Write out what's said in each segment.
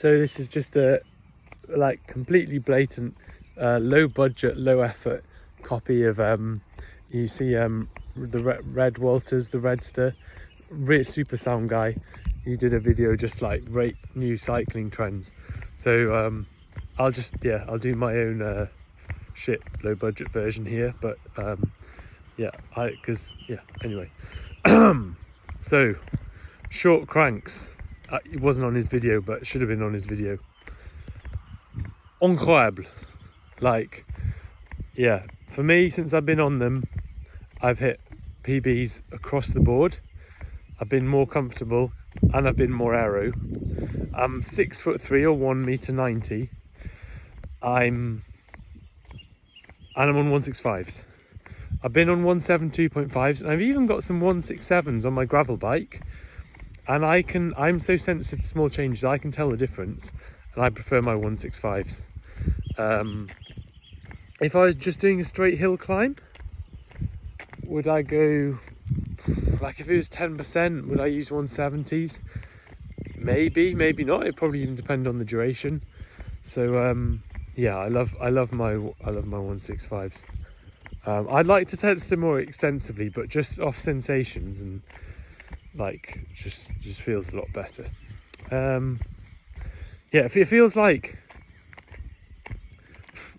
So this is just a like completely blatant, low budget, low effort copy of you see the Red Walters, the Redster, super sound guy. He did a video just like rate new cycling trends. So I'll do my own shit low budget version here, but anyway. So short cranks, it wasn't on his video, but it should have been on his video. Incroyable. Like, yeah, for me, since I've been on them, I've hit PBs across the board. I've been more comfortable and I've been more aero. I'm 6'3" or 1m90. I'm on 165s. I've been on 172.5s, and I've even got some 167s on my gravel bike. And I'm so sensitive to small changes, I can tell the difference, and I prefer my 165s. If I was just doing a straight hill climb, would I go, like if it was 10%, would I use 170s? Maybe, maybe not. It probably even depend on the duration. So yeah, I love my 165s. I'd like to test them more extensively, but just off sensations and like just feels a lot better. Yeah, it feels like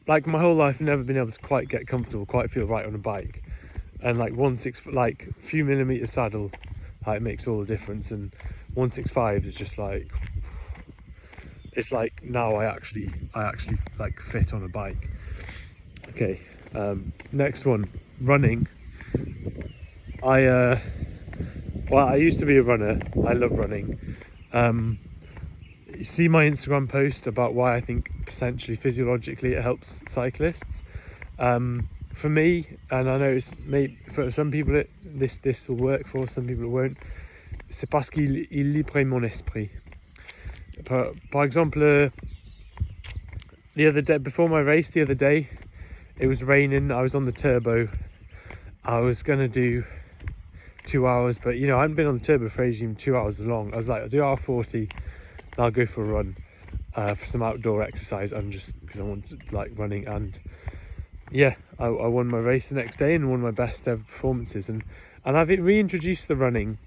my whole life I've never been able to quite get comfortable, quite feel right on a bike, and like like a few millimeters saddle, like makes all the difference. And 165 is just like, it's like now I actually like fit on a bike. Okay, next one, running. I used to be a runner. I love running. You see my Instagram post about why I think potentially physiologically it helps cyclists. For me, and I know for some people this will work, for some people it won't. C'est parce qu'il libère mon esprit. Par exemple, the other day, before my race the other day, it was raining. I was on the turbo. I was gonna do 2 hours, but you know, I hadn't been on the turbo for ages, even 2 hours long. I was like, I'll do hour 40 and I'll go for a run, for some outdoor exercise, and just because I want to like running. And yeah, I won my race the next day and one of my best ever performances. And I've reintroduced the running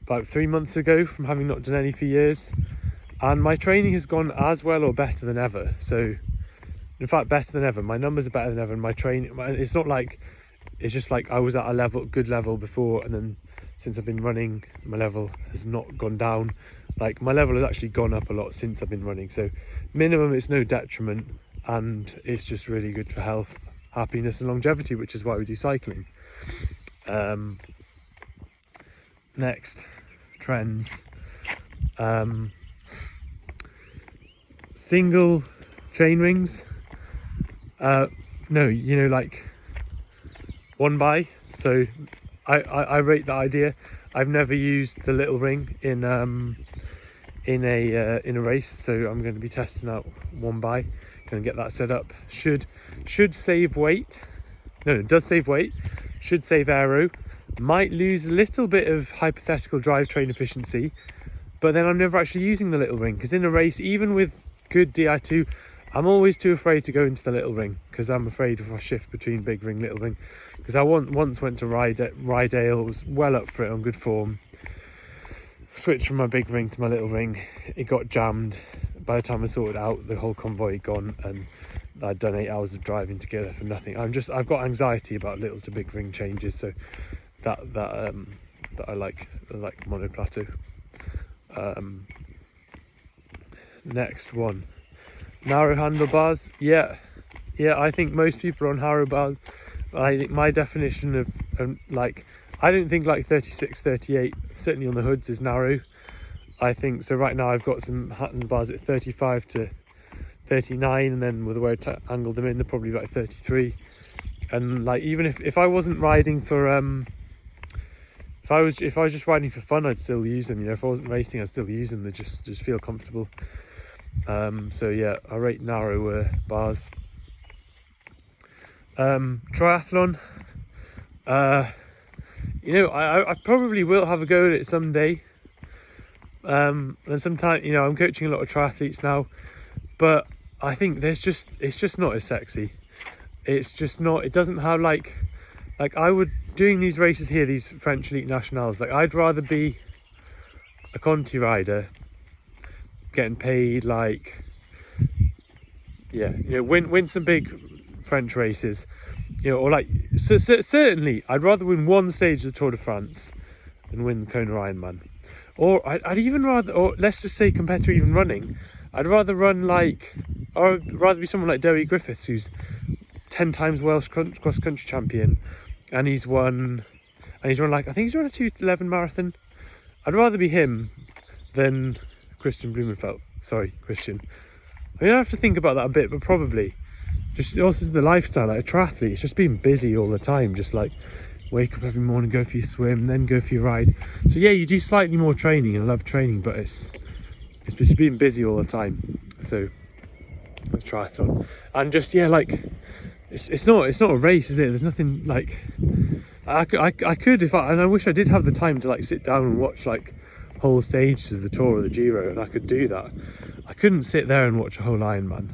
about 3 months ago from having not done any for years, and my training has gone as well or better than ever. So in fact, better than ever. My numbers are better than ever, and my training, it's not like, it's just like I was at a good level before, and then since I've been running, my level has not gone down. Like, my level has actually gone up a lot since I've been running. So minimum, it's no detriment, and it's just really good for health, happiness and longevity, which is why we do cycling. Next, trends. Single chain rings. No, you know, like one by. So I rate that idea. I've never used the little ring in a race, so I'm going to be testing out one by. Going to get that set up. Should save weight. No, it does save weight. Should save aero. Might lose a little bit of hypothetical drivetrain efficiency, but then I'm never actually using the little ring, because in a race, even with good Di2, I'm always too afraid to go into the little ring, because I'm afraid if I shift between big ring, little ring. Because I once went to Rydale, was well up for it, on good form. Switched from my big ring to my little ring. It got jammed. By the time I sorted out, the whole convoy had gone, and I'd done 8 hours of driving together for nothing. I've got anxiety about little to big ring changes, so that I like monoplateau. Next one. Narrow handlebars. Yeah, I think most people are on narrow bars. I think my definition of like, I don't think like 36, 38, certainly on the hoods, is narrow. I think so. Right now I've got some handlebars at 35 to 39, and then with the way I angled them in, they're probably about 33. And like, even if I wasn't riding for if I was just riding for fun, I'd still use them. You know, if I wasn't racing, I'd still use them. They just feel comfortable. So yeah, I rate narrow bars. Triathlon. You know, I probably will have a go at it someday, And sometimes, you know, I'm coaching a lot of triathletes now, but I think it's just not as sexy. It's just not, it doesn't have like I would, doing these races here, these French Elite Nationals, like I'd rather be a Conti rider getting paid like, yeah, you know, win some big French races, you know, or like, certainly I'd rather win one stage of the Tour de France than win Kona Ironman. Or I'd even rather, or let's just say compared to even running, I'd rather run like, or I'd rather be someone like Dewi Griffiths, who's 10 times Welsh cross country champion, and he's run like, I think he's run a 2:11 marathon. I'd rather be him than Christian Blumenfeld. Sorry, Christian. I mean, I have to think about that a bit, but probably just also the lifestyle, like a triathlete, it's just being busy all the time, just like wake up every morning, go for your swim, then go for your ride. So yeah, you do slightly more training, and I love training, but it's just being busy all the time. So a triathlon, and just, yeah, like it's not a race, is it? There's nothing like, I could if I, and I wish I did have the time to like sit down and watch like whole stages of the Tour or the Giro, and I could do that. I couldn't sit there and watch a whole Ironman.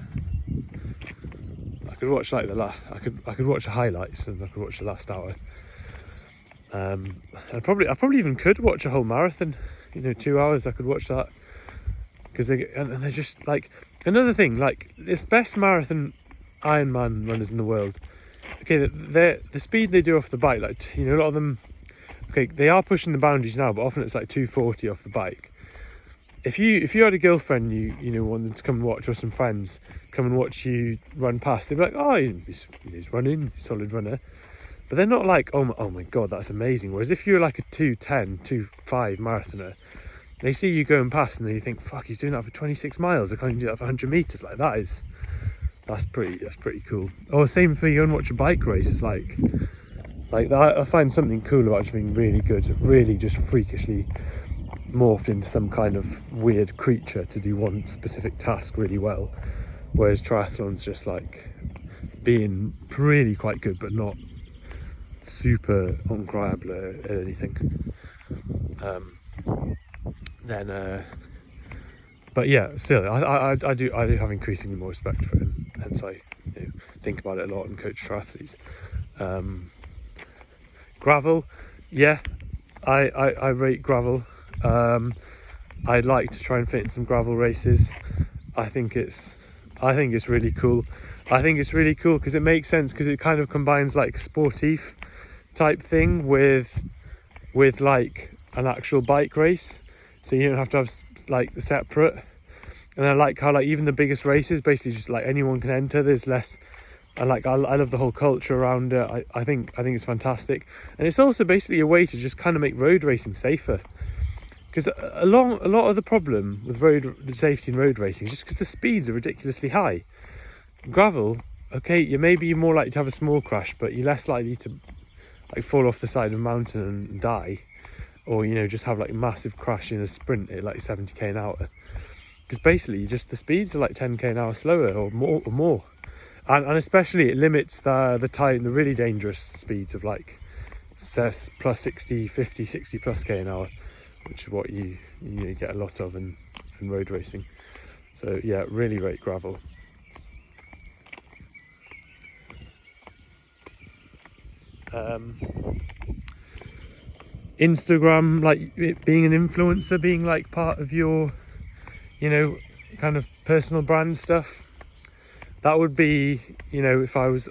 I could watch like I could watch the highlights, and I could watch the last hour. I probably even could watch a whole marathon. You know, 2 hours, I could watch that, because they're just like, another thing, like this best marathon Ironman runners in the world. Okay, the speed they do off the bike, like, you know, a lot of them, okay, they are pushing the boundaries now, but often it's like 2:40 off the bike. If you had a girlfriend you know wanted to come and watch, or some friends come and watch you run past, they'd be like, oh, he's running, he's a solid runner. But they're not like, oh my god, that's amazing. Whereas if you're like a 2:10, 2:05 marathoner, they see you going past and they think, fuck, he's doing that for 26 miles. I can't even do that for 100 meters. Like that's pretty cool. Or same for you, go and watch a bike race. It's like that. I find something cool about just being really good, really just freakishly morphed into some kind of weird creature to do one specific task really well. Whereas triathlon's just like being really quite good, but not super incroyable at anything. But yeah, still, I do have increasingly more respect for it, and hence I, you know, think about it a lot and coach triathletes. Gravel, yeah, I rate gravel. I'd like to try and fit in some gravel races. I think it's really cool. I think it's really cool because it makes sense, because it kind of combines like sportif type thing with like an actual bike race, so you don't have to have like the separate. And I like how like even the biggest races basically just like anyone can enter. There's less, and like I love the whole culture around it. I think it's fantastic, and it's also basically a way to just kind of make road racing safer. Because a lot of the problem with road safety and road racing is just because the speeds are ridiculously high. Gravel, okay, you're more likely to have a small crash, but you're less likely to like fall off the side of a mountain and die, or, you know, just have like a massive crash in a sprint at like 70k an hour. Because basically the speeds are like 10k an hour slower or more. And especially it limits the time, the really dangerous speeds of like plus 60, 50, 60 plus k an hour, which is what you get a lot of in road racing. So yeah, really rate gravel. Instagram, like being an influencer, being like part of your, you know, kind of personal brand stuff, that would be, you know,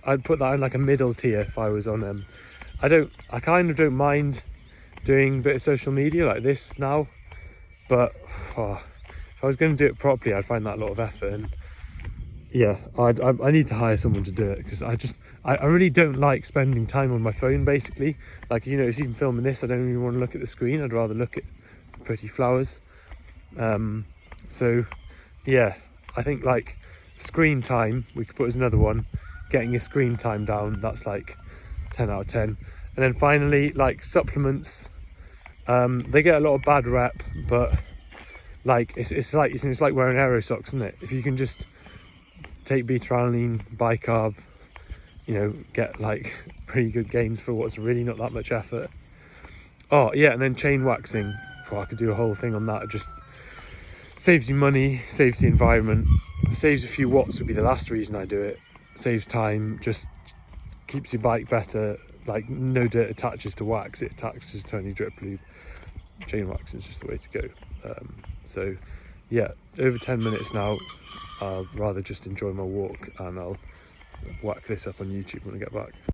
I'd put that in like a middle tier if I was on I kind of don't mind doing a bit of social media like this now, but if I was going to do it properly, I'd find that a lot of effort. And yeah, I need to hire someone to do it, because I really don't like spending time on my phone, basically. Like, you know, it's even filming this, I don't even want to look at the screen. I'd rather look at pretty flowers. So yeah, I think like screen time, we could put as another one. Getting your screen time down, that's like 10 out of 10. And then finally, like supplements, they get a lot of bad rep, but like it's like wearing aero socks, isn't it? If you can just take beta-alanine, bicarb, you know, get like pretty good gains for what's really not that much effort. Oh yeah, and then chain waxing. I could do a whole thing on that. Just saves you money, saves the environment, saves a few watts would be the last reason I do it, saves time, just keeps your bike better. Like, no dirt attaches to wax, it attaches to only drip lube. Chain wax is just the way to go. So yeah, over 10 minutes now. I'll rather just enjoy my walk, and I'll whack this up on YouTube when I get back.